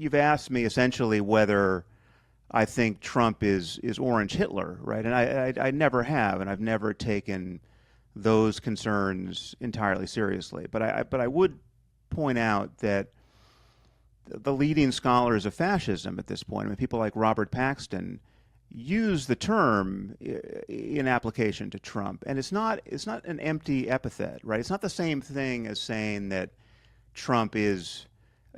you've asked me essentially whether I think Trump is Orange Hitler, right? And I never have, and I've never taken those concerns entirely seriously. But I would point out that the leading scholars of fascism at this point, I mean, people like Robert Paxton, use the term in application to Trump, and it's not an empty epithet, right? It's not the same thing as saying that Trump is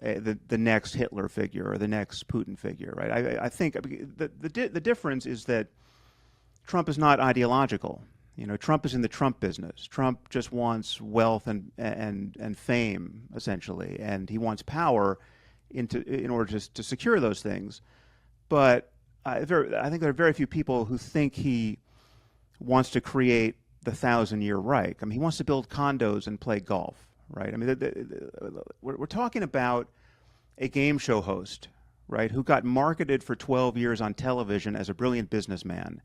the next Hitler figure or the next Putin figure, right? I think the difference is that Trump is not ideological. You know, Trump is in the Trump business. Trump just wants wealth and fame, essentially, and he wants power in order to secure those things. But I think there are very few people who think he wants to create the 1,000-year Reich. I mean, he wants to build condos and play golf, right? I mean, we're talking about a game show host, right, who got marketed for 12 years on television as a brilliant businessman,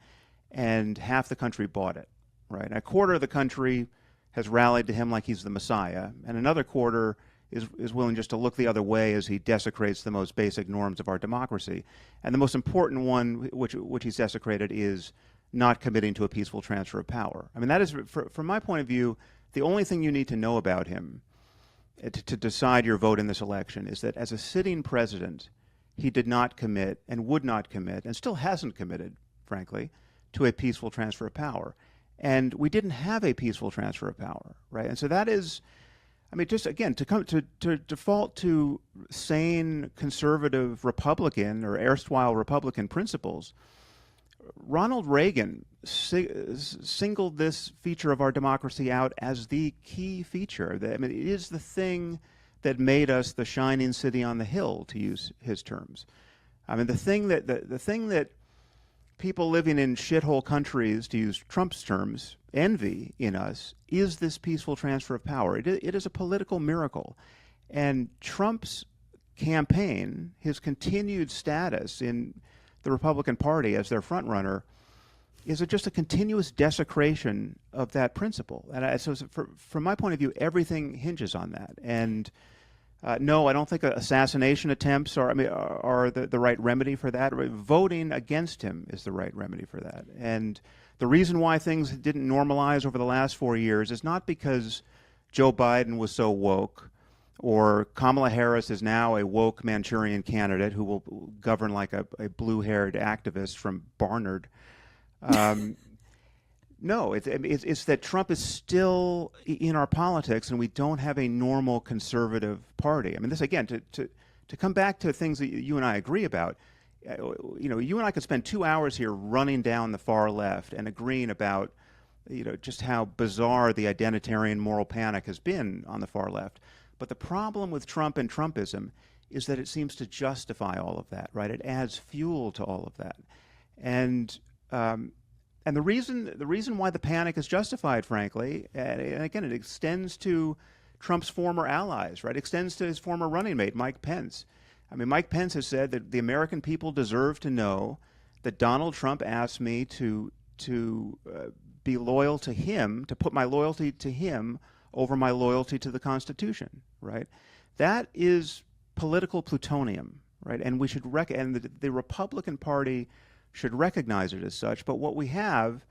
and half the country bought it, right? And a quarter of the country has rallied to him like he's the Messiah, and another quarter is willing just to look the other way as he desecrates the most basic norms of our democracy. And the most important one, which he's desecrated, is not committing to a peaceful transfer of power. I mean, that is, from my point of view, the only thing you need to know about him to decide your vote in this election is that as a sitting president, he did not commit and would not commit, and still hasn't committed, frankly, to a peaceful transfer of power. And we didn't have a peaceful transfer of power, right? And so that is, I mean, just again, to default to sane conservative Republican or erstwhile Republican principles, Ronald Reagan singled this feature of our democracy out as the key feature. I mean, it is the thing that made us the shining city on the hill, to use his terms. I mean, the thing that people living in shithole countries, to use Trump's terms, envy in us is this peaceful transfer of power. It is a political miracle. And Trump's campaign, his continued status in the Republican Party as their frontrunner, is just a continuous desecration of that principle. And so from my point of view, everything hinges on that. And no, I don't think assassination attempts are the right remedy for that. Voting against him is the right remedy for that. And the reason why things didn't normalize over the last 4 years is not because Joe Biden was so woke, or Kamala Harris is now a woke Manchurian candidate who will govern like a blue-haired activist from Barnard. No, it's that Trump is still in our politics, and we don't have a normal conservative party. I mean, this again, to come back to things that you and I agree about. You know, you and I could spend 2 hours here running down the far left and agreeing about, you know, just how bizarre the identitarian moral panic has been on the far left. But the problem with Trump and Trumpism is that it seems to justify all of that, right? It adds fuel to all of that, and the reason why the panic is justified, frankly, and again, it extends to Trump's former allies, right? It extends to his former running mate, Mike Pence. I mean, Mike Pence has said that the American people deserve to know that Donald Trump asked me to be loyal to him, to put my loyalty to him over my loyalty to the Constitution, right? That is political plutonium, right? And we should and the Republican Party should recognize it as such. But what we have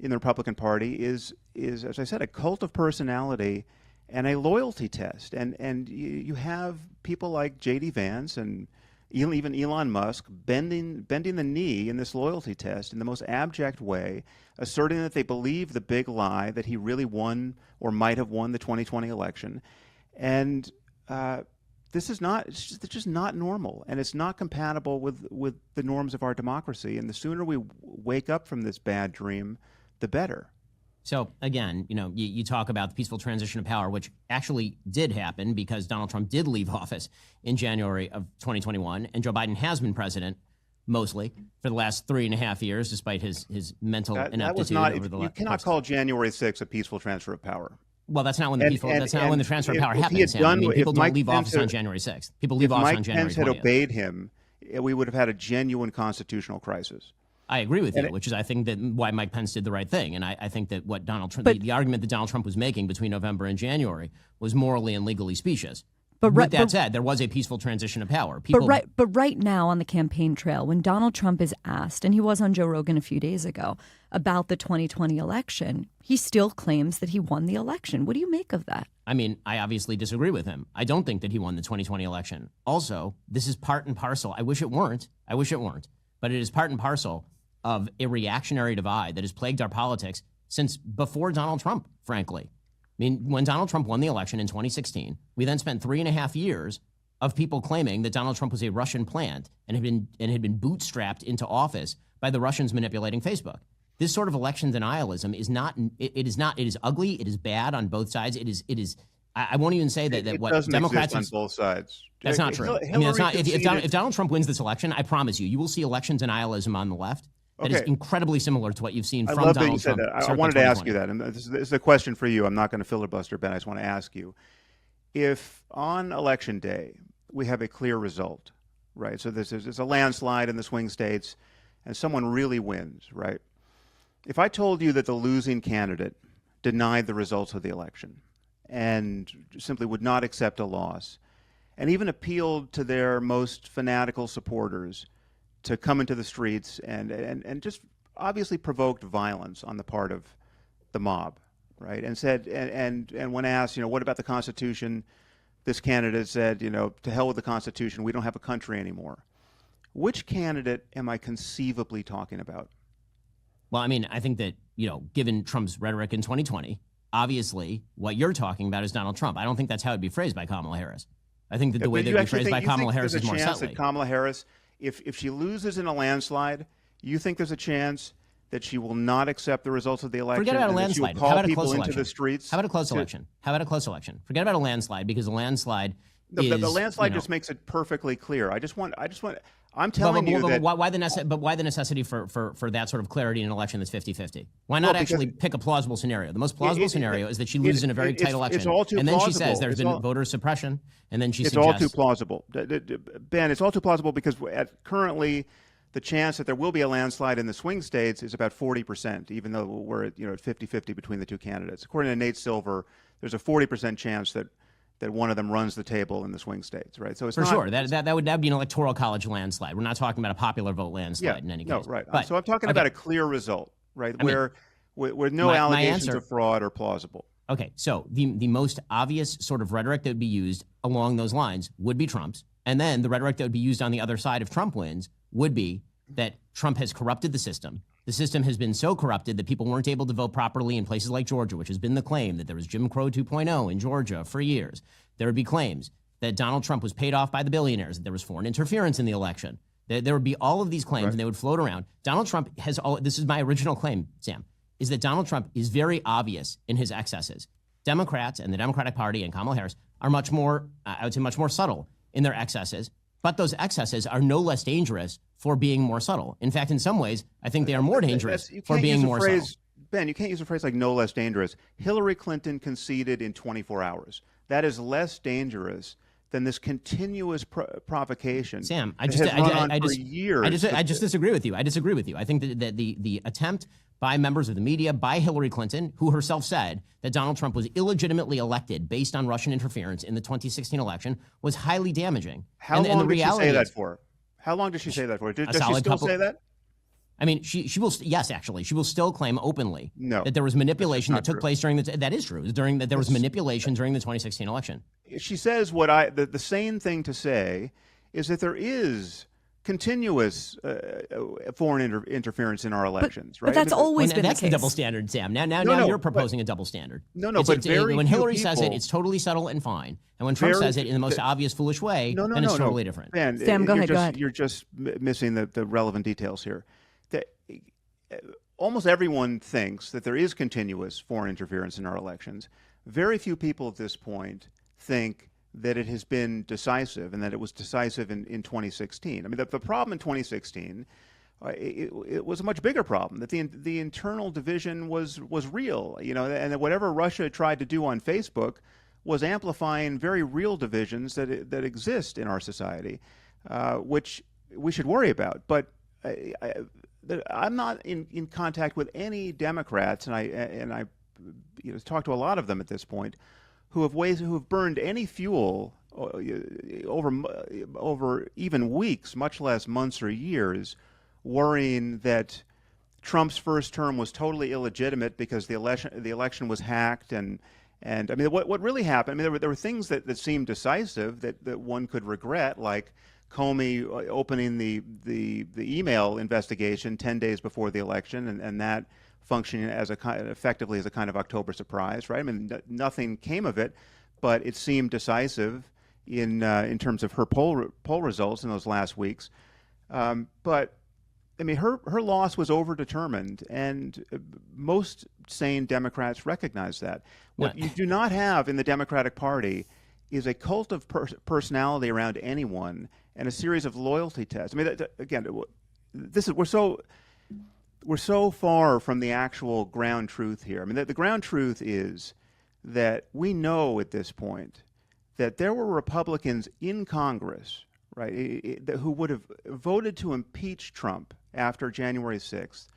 in the Republican Party is, as I said, a cult of personality and a loyalty test. And you have people like J.D. Vance and even Elon Musk bending the knee in this loyalty test in the most abject way, asserting that they believe the big lie that he really won or might have won the 2020 election. And this is not, it's just not normal, and it's not compatible with the norms of our democracy. And the sooner we wake up from this bad dream, the better. So again, you know, you talk about the peaceful transition of power, which actually did happen because Donald Trump did leave office in January of 2021, and Joe Biden has been president mostly for the last 3.5 years, despite his mental ineptitude. That was not, you cannot call January 6th a peaceful transfer of power. Well, that's not when the transfer of power happens. People don't leave office on January 6th. People leave office on January 20th. If Mike Pence had obeyed him, we would have had a genuine constitutional crisis. I agree with you, which is, I think, that why Mike Pence did the right thing. And I think that what Donald Trump, the argument that Donald Trump was making between November and January was morally and legally specious. With that said, there was a peaceful transition of power. But right now on the campaign trail, when Donald Trump is asked, and he was on Joe Rogan a few days ago, about the 2020 election, he still claims that he won the election. What do you make of that? I mean, I obviously disagree with him. I don't think that he won the 2020 election. Also, this is part and parcel. I wish it weren't. But it is part and parcel of a reactionary divide that has plagued our politics since before Donald Trump, frankly. I mean, when Donald Trump won the election in 2016, we then spent 3.5 years of people claiming that Donald Trump was a Russian plant and had been bootstrapped into office by the Russians manipulating Facebook. This sort of election denialism is not. It is ugly. It is bad on both sides. It is. I won't even say that what Democrats exist on both sides. That's not true. I mean, that's not. If Donald Trump wins this election, I promise you will see election denialism on the left. That is incredibly similar to what you've seen from Donald Trump. I wanted to ask you that, and this is a question for you. I'm not going to filibuster, Ben. I just want to ask you, if on election day we have a clear result, right? So there's a landslide in the swing states, and someone really wins, right? If I told you that the losing candidate denied the results of the election and simply would not accept a loss, and even appealed to their most fanatical supporters to come into the streets and just obviously provoked violence on the part of the mob, right? And said, and when asked, what about the Constitution? This candidate said, to hell with the Constitution. We don't have a country anymore. Which candidate am I conceivably talking about? Well, I mean, I think that, given Trump's rhetoric in 2020, obviously what you're talking about is Donald Trump. I don't think that's how it'd be phrased by Kamala Harris. I think that the way that it'd be phrased by Kamala Harris is more subtly. That Kamala Harris, if she loses in a landslide, you think there's a chance that she will not accept the results of the election? Forget about a landslide. How about a close election? Into the streets? How about a close election? Forget about a landslide, because a landslide is... The landslide just makes it perfectly clear. I'm telling you that... Why the necessity for that sort of clarity in an election that's 50-50? Why not actually pick a plausible scenario? The most plausible scenario is that she loses in a very tight election. It's all too and then plausible. She says there's been voter suppression, and then she suggests... It's all too plausible. Ben, it's all too plausible because currently the chance that there will be a landslide in the swing states is about 40%, even though we're at 50-50 between the two candidates. According to Nate Silver, there's a 40% chance that one of them runs the table in the swing states, right? So it's for sure that would be an electoral college landslide. We're not talking about a popular vote landslide in any case. No, right. But, so I'm talking about a clear result, right? Where no allegations of fraud are plausible. Okay, so the most obvious sort of rhetoric that would be used along those lines would be Trump's, and then the rhetoric that would be used on the other side if Trump wins would be that Trump has corrupted the system. The system has been so corrupted that people weren't able to vote properly in places like Georgia, which has been the claim that there was Jim Crow 2.0 in Georgia for years. There would be claims that Donald Trump was paid off by the billionaires, that there was foreign interference in the election. There would be all of these claims, and they would float around. Donald Trump has this is my original claim, Sam, is that Donald Trump is very obvious in his excesses. Democrats and the Democratic Party and Kamala Harris are much more, I would say, much more subtle in their excesses. But those excesses are no less dangerous for being more subtle. In fact, in some ways, I think they are more dangerous for being more subtle. Ben, you can't use a phrase like no less dangerous. Hillary Clinton conceded in 24 hours. That is less dangerous than this continuous provocation. Sam, I just disagree with you. I think that the attempt by members of the media, by Hillary Clinton, who herself said that Donald Trump was illegitimately elected based on Russian interference in the 2016 election, was highly damaging. How long did she say that for? How long did she say that for? Does she still say that? I mean, she will. Yes, actually, she will still claim openly that there was manipulation that took place during the. That is true. There was manipulation during the 2016 election. She says the sane thing to say is that there is continuous foreign interference in our elections, right? But that's always been the case. That's the double standard, Sam. Now you're proposing a double standard. When Hillary says it, it's totally subtle and fine, and when Trump says it in the most obvious, foolish way, then it's totally different. Ben, Sam, go ahead. You're just missing the relevant details here. Almost everyone thinks that there is continuous foreign interference in our elections. Very few people at this point think that it has been decisive and that it was decisive in 2016. I mean, the problem in 2016, it was a much bigger problem, that the internal division was real, and that whatever Russia tried to do on Facebook was amplifying very real divisions that exist in our society, which we should worry about. But I'm not in contact with any Democrats, and I talked to a lot of them at this point, who have burned any fuel over even weeks, much less months or years, worrying that Trump's first term was totally illegitimate because the election was hacked, and I mean what really happened. I mean there were things that seemed decisive that one could regret, like Comey opening the email investigation 10 days before the election, and that functioning as effectively as a kind of October surprise, right? I mean nothing came of it, but it seemed decisive in terms of her poll results in those last weeks. But I mean, her loss was overdetermined, and most sane Democrats recognize that. What you do not have in the Democratic Party is a cult of personality around anyone and a series of loyalty tests. I mean, again, we're so far from the actual ground truth here. I mean, the ground truth is that we know at this point that there were Republicans in Congress, right, who would have voted to impeach Trump after January 6th,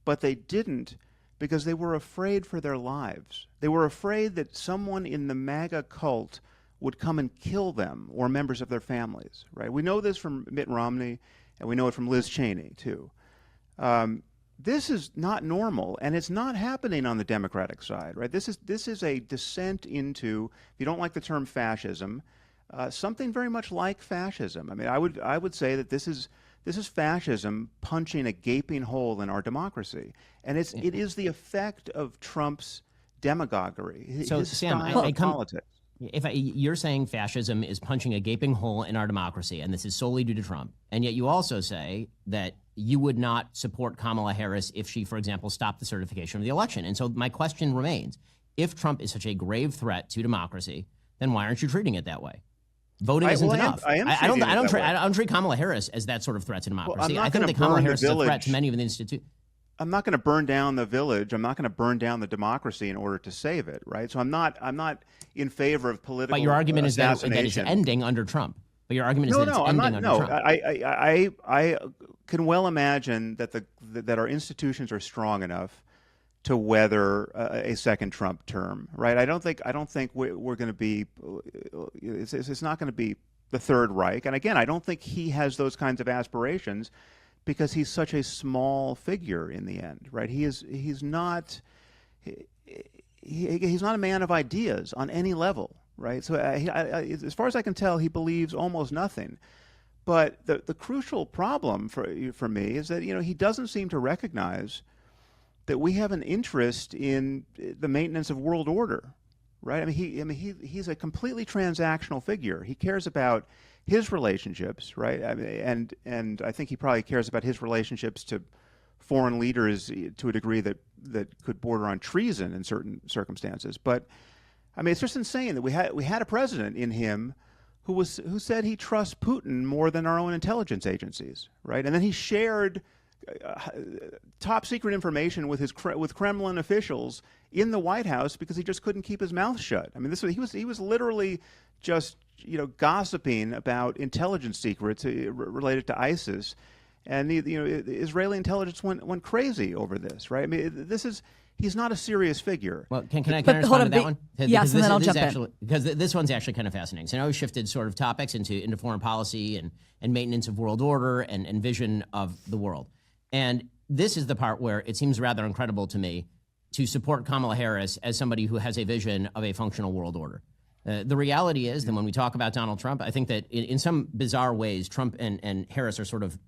but they didn't because they were afraid for their lives. They were afraid that someone in the MAGA cult would come and kill them or members of their families, right? We know this from Mitt Romney, and we know it from Liz Cheney, too. This is not normal, and it's not happening on the Democratic side, right? This is a descent into, if you don't like the term fascism, something very much like fascism. I mean, I would say that this is fascism punching a gaping hole in our democracy, and it is the effect of Trump's demagoguery. So, his Sam, style of politics. You're saying fascism is punching a gaping hole in our democracy, and this is solely due to Trump, and yet you also say that you would not support Kamala Harris if she, for example, stopped the certification of the election. And so my question remains, if Trump is such a grave threat to democracy, then why aren't you treating it that way? Voting isn't enough. I don't treat Kamala Harris as that sort of threat to democracy. Well, I think that Kamala Harris is a threat to many of the institutions. I'm not going to burn down the village. I'm not going to burn down the democracy in order to save it, right? So I'm not in favor of political But your argument is that it's assassination. ending under Trump. But your argument is that it's ending under Trump. I can well imagine that our institutions are strong enough to weather a second Trump term, right? I don't think we're going to be. It's not going to be the Third Reich, and again, I don't think he has those kinds of aspirations because he's such a small figure in the end, right? He's not a man of ideas on any level, right? So as far as I can tell, he believes almost nothing. But the crucial problem for me is that he doesn't seem to recognize that we have an interest in the maintenance of world order, right? He's a completely transactional figure. He cares about his relationships, right? And I think he probably cares about his relationships to foreign leaders to a degree that could border on treason in certain circumstances. But it's just insane that we had a president in him who said he trusts Putin more than our own intelligence agencies, right? And then he shared top secret information with Kremlin officials in the White House because he just couldn't keep his mouth shut. He was literally just gossiping about intelligence secrets related to ISIS, and the Israeli intelligence went crazy over this, right? He's not a serious figure. Well, can I respond to that one? Yes, and then I'll jump in. Because this one's actually kind of fascinating. So now we've shifted sort of topics into foreign policy and maintenance of world order and vision of the world. And this is the part where it seems rather incredible to me to support Kamala Harris as somebody who has a vision of a functional world order. The reality is that when we talk about Donald Trump, I think that in some bizarre ways, Trump and Harris are sort of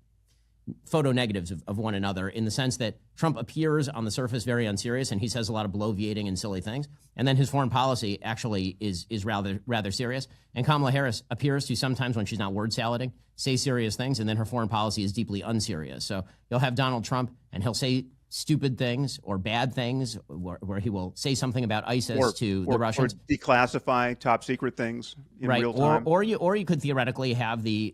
photo negatives of one another, in the sense that Trump appears on the surface very unserious and he says a lot of bloviating and silly things, and then his foreign policy actually is rather serious. And Kamala Harris appears to sometimes, when she's not word salading, say serious things, and then her foreign policy is deeply unserious. So you'll have Donald Trump and he'll say stupid things or bad things, where he will say something about ISIS to the Russians, or declassify top secret things in real time. Or you could theoretically have the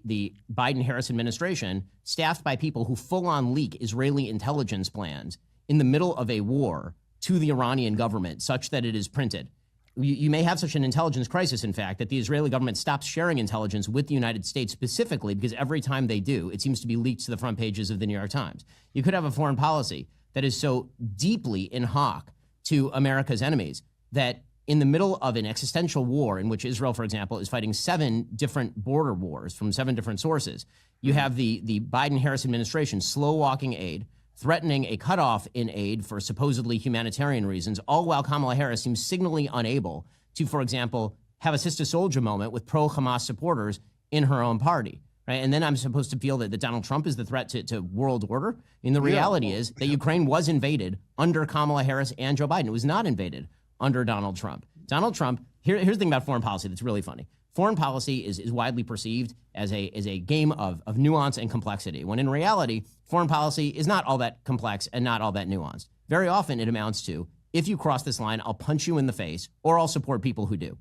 Biden-Harris administration staffed by people who full-on leak Israeli intelligence plans in the middle of a war to the Iranian government, such that it is printed. You may have such an intelligence crisis, in fact, that the Israeli government stops sharing intelligence with the United States specifically because every time they do, it seems to be leaked to the front pages of the New York Times. You could have a foreign policy that is so deeply in hock to America's enemies that in the middle of an existential war in which Israel, for example, is fighting 7 different border wars from 7 different sources, you have the Biden-Harris administration slow-walking aid, threatening a cutoff in aid for supposedly humanitarian reasons, all while Kamala Harris seems signally unable to, for example, have a Sister Soldier moment with pro-Hamas supporters in her own party. Right? And then I'm supposed to feel that Donald Trump is the threat to world order. And the reality is that Ukraine was invaded under Kamala Harris and Joe Biden. It was not invaded under Donald Trump. Donald Trump, here's the thing about foreign policy that's really funny. Foreign policy is widely perceived as a game of nuance and complexity, when in reality, foreign policy is not all that complex and not all that nuanced. Very often it amounts to, if you cross this line, I'll punch you in the face, or I'll support people who do.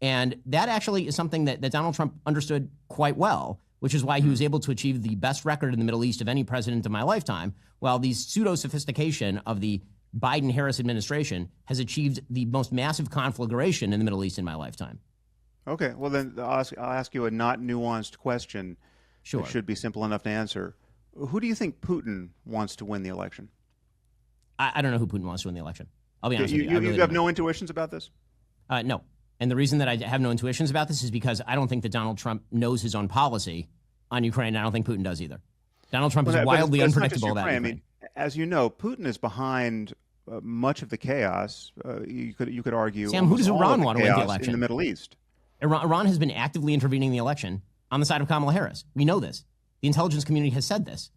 And that actually is something that Donald Trump understood quite well, which is why he was able to achieve the best record in the Middle East of any president of my lifetime, while the pseudo-sophistication of the Biden-Harris administration has achieved the most massive conflagration in the Middle East in my lifetime. Okay, well then I'll ask you a not nuanced question. Sure. It should be simple enough to answer. Who do you think Putin wants to win the election? I don't know who Putin wants to win the election. I'll be honest with you. You have no intuitions about this? No. And the reason that I have no intuitions about this is because I don't think that Donald Trump knows his own policy on Ukraine. I don't think Putin does either. Donald Trump is wildly unpredictable about Ukraine. I mean, as you know, Putin is behind much of the chaos. You could argue. Sam, who does Iran want to win the election in the Middle East? Iran has been actively intervening in the election on the side of Kamala Harris. We know this. The intelligence community has said this.